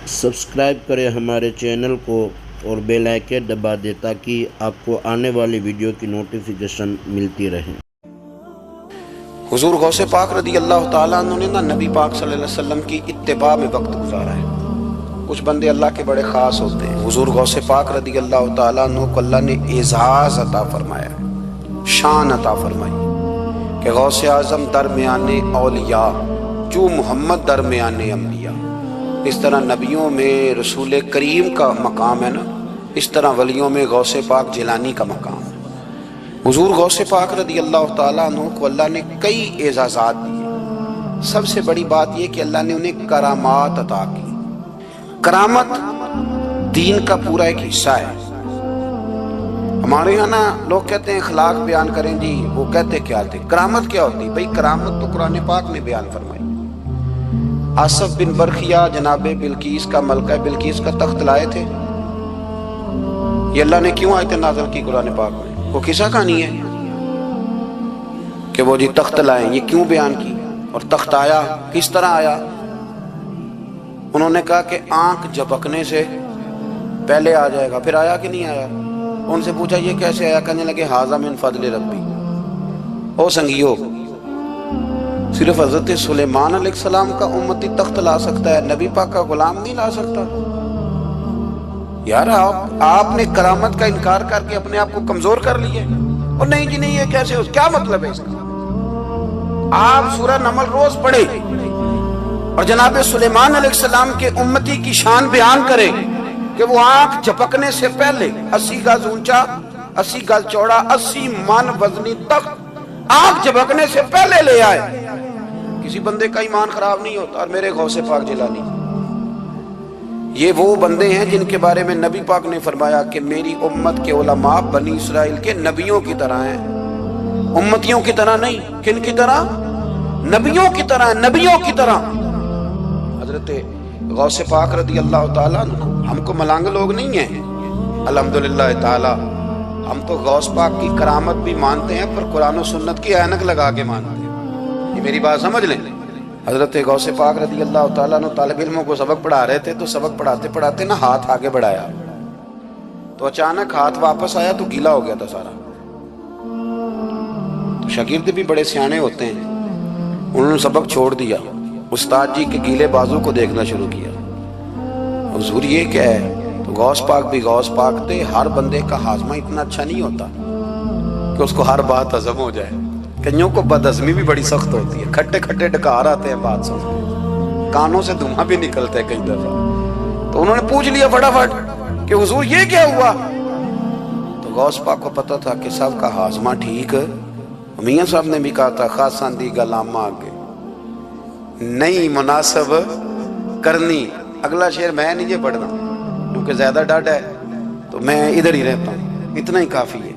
Subscribe کریں ہمارے channel کو اور بیل آئکن دبا دیں تاکہ آپ کو آنے والی ویڈیو کی نوٹیفیکیشن ملتی رہے۔ حضور غوث پاک رضی اللہ تعالیٰ عنہ نے نبی پاک صلی اللہ علیہ وسلم کی اتباع میں وقت گزارا ہے۔ کچھ بندے اللہ کے بڑے خاص ہوتے ہیں۔ حضور غوث پاک رضی اللہ تعالیٰ عنہ کو اللہ نے اعزاز عطا فرمایا، شان عطا فرمائی کہ غوث اعظم درمیان اولیاء جو محمد درمیان انبیاء۔ اس طرح نبیوں میں رسول کریم کا مقام ہے نا، اس طرح ولیوں میں غوث پاک جیلانی کا مقام ہے۔ حضور غوث پاک رضی اللہ تعالیٰ عنہ کو اللہ نے کئی اعزازات دیے۔ سب سے بڑی بات یہ کہ اللہ نے انہیں کرامات عطا کی۔ کرامت دین کا پورا ایک حصہ ہے۔ ہمارے یہاں نا لوگ کہتے ہیں اخلاق بیان کریں جی، وہ کہتے کیا تھے؟ کرامت کیا ہوتی؟ بھئی کرامت تو قرآن پاک نے بیان فرمائی۔ آصف بن برخیہ جناب بلقیس کا، ملکہ بلقیس کا تخت لائے تھے۔ یہ اللہ نے کیوں آیت نازل کی قرآن پاک میں؟ وہ قصہ کہانی ہے کہ وہ جی تخت لائیں، یہ کیوں بیان کی؟ اور تخت آیا کس طرح آیا؟ انہوں نے کہا کہ آنکھ جھپکنے سے پہلے آ جائے گا۔ پھر آیا کہ نہیں آیا؟ ان سے پوچھا یہ کیسے آیا؟ کہنے لگے ھذا من فضل ربی۔ او سنگیو، صرف حضرت سلیمان علیہ السلام کا امتی تخت لا سکتا ہے، نبی پاک کا غلام نہیں لا سکتا؟ یار آپ نے کرامت کا انکار کر کے اپنے آپ کو کمزور کر لیا۔ اور نہیں جی نہیں، یہ کیسے ہو؟ کیا مطلب ہے اس کا؟ آپ سورہ نمل روز پڑھے اور جناب سلیمان علیہ السلام کے امتی کی شان بیان کرے کہ وہ آنکھ جھپکنے سے پہلے 80 گز اونچا، 80 گز چوڑا، 80 من وزنی تخت آنکھ جھپکنے سے پہلے لے آئے۔ کسی بندے کا ایمان خراب نہیں ہوتا۔ اور میرے غوث پاک جیلانی، یہ وہ بندے ہیں جن کے بارے میں نبی پاک نے فرمایا کہ میری امت کے علماء بنی اسرائیل کے نبیوں کی طرح ہیں، امتیوں کی طرح نہیں۔ کن کی طرح؟ نبیوں کی طرح، نبیوں کی طرح۔ حضرت غوث پاک رضی اللہ تعالیٰ عنہ ہم کو ملانگ لوگ نہیں ہیں، الحمدللہ تعالیٰ۔ ہم تو غوث پاک کی کرامت بھی مانتے ہیں پر قرآن و سنت کی اینک لگا کے مانتے ہیں۔ یہ میری بات سمجھ لیں۔ حضرت غوث پاک رضی اللہ تعالیٰ عنہ طالب علموں کو سبق پڑھا رہے تھے، تو سبق پڑھاتے پڑھاتے نا ہاتھ آگے بڑھایا تو اچانک ہاتھ واپس آیا تو گیلا ہو گیا تھا سارا۔ تو شاگرد بھی بڑے سیانے ہوتے ہیں، انہوں نے سبق چھوڑ دیا، استاد جی کے گیلے بازو کو دیکھنا شروع کیا۔ حضور یہ کیا ہے؟ تو غوث پاک بھی غوث پاک تھے۔ ہر بندے کا ہاضمہ اتنا اچھا نہیں ہوتا کہ اس کو ہر بات ہضم ہو جائے۔ کئیوں کو بدہضمی بھی بڑی سخت ہوتی ہے، کھٹے کھٹے ڈکار آتے ہیں بات سنتے، کانوں سے دھواں بھی نکلتے ہیں کئی دفعہ۔ تو انہوں نے پوچھ لیا فٹافٹ کہ حضور یہ کیا ہوا؟ تو غوث پاک کو پتا تھا کہ سب کا ہاضمہ ٹھیک ہے۔ میاں صاحب نے بھی کہا تھا خاصان دی گلامہ آگے نہیں مناسب کرنی۔ اگلا شعر میں نہیں یہ پڑھنا کیونکہ زیادہ ڈاڈ ہے، تو میں ادھر ہی رہتا ہوں، اتنا ہی کافی ہے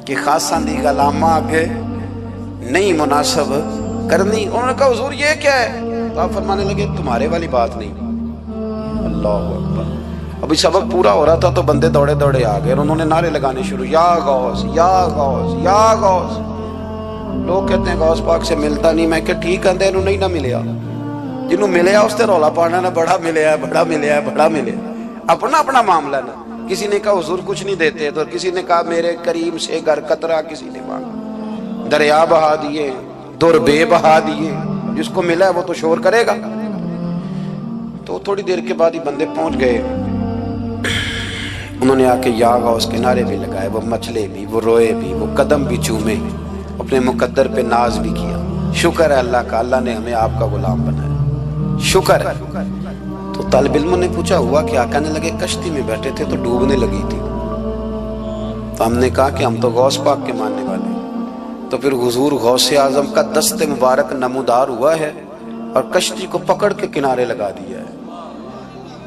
کہ خاصان دی گلامہ آگے نہیں مناسب کرنی۔ انہوں نے کہا حضور یہ کیا ہے؟ تو آپ فرمانے لگے تمہارے والی بات نہیں۔ اللہ اکبر۔ ابھی سبق پورا ہو رہا تھا تو بندے دوڑے دوڑے آ گئے اور انہوں نے نعرے لگانے شروع، یا غوث یا غوث یا غوث۔ لوگ کہتے ہیں غوث پاک سے ملتا نہیں۔ میں کہ ٹھیک ہے، انہوں نہیں نہ ملیا، جنہوں ملیا اس سے رولا پانا نہ بڑا ملیا ہے، بڑا ملیا ہے، بڑا ملیا۔ اپنا اپنا معاملہ نا۔ کسی نے کہا حضور کچھ نہیں دیتے، تو کسی نے کہا میرے کریم سے گر قطرہ کسی نے مانگا، دریا بہا دیے، در بے بہا دیے۔ جس کو ملا ہے وہ تو شور کرے گا۔ تو تھوڑی دیر کے بعد ہی بندے پہنچ گئے، انہوں نے آ کے یا غوث کے نعرے بھی لگائے، وہ مچلے بھی، وہ روئے بھی، وہ قدم بھی چومے، اپنے مقدر پہ ناز بھی کیا۔ شکر ہے اللہ کا، اللہ نے ہمیں آپ کا غلام بنایا، شکر ہے۔ تو طالب علموں نے پوچھا ہوا کیا؟ کہنے لگے کشتی میں بیٹھے تھے تو ڈوبنے لگی تھی، تو ہم نے کہا کہ ہم تو غوث پاک کے ماننے والے ہیں۔ تو پھر حضور غوث اعظم کا دست مبارک نمودار ہوا ہے اور کشتی کو پکڑ کے کنارے لگا دیا ہے،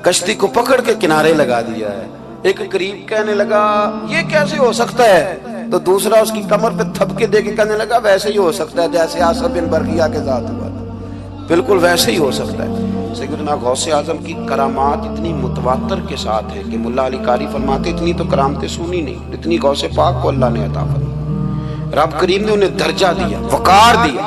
کشتی کو پکڑ کے کنارے لگا دیا ہے۔ ایک قریب کہنے لگا یہ کیسے ہو سکتا ہے؟ تو دوسرا اس کی کمر پہ تھپکے دے کے کہنے لگا ویسے ہی ہو سکتا ہے جیسے آصف بن برخیہ کے ساتھ ہوا تھا، بالکل ویسے ہی ہو سکتا ہے۔ سیدنا غوث اعظم کی کرامات اتنی متواتر کے ساتھ ہے کہ ملا علی قاری فرماتے اتنی تو کرامتیں سنی نہیں اتنی غوث پاک کو اللہ نے عطا فرمائی۔ رب کریم نے انہیں درجہ دیا، وقار دیا۔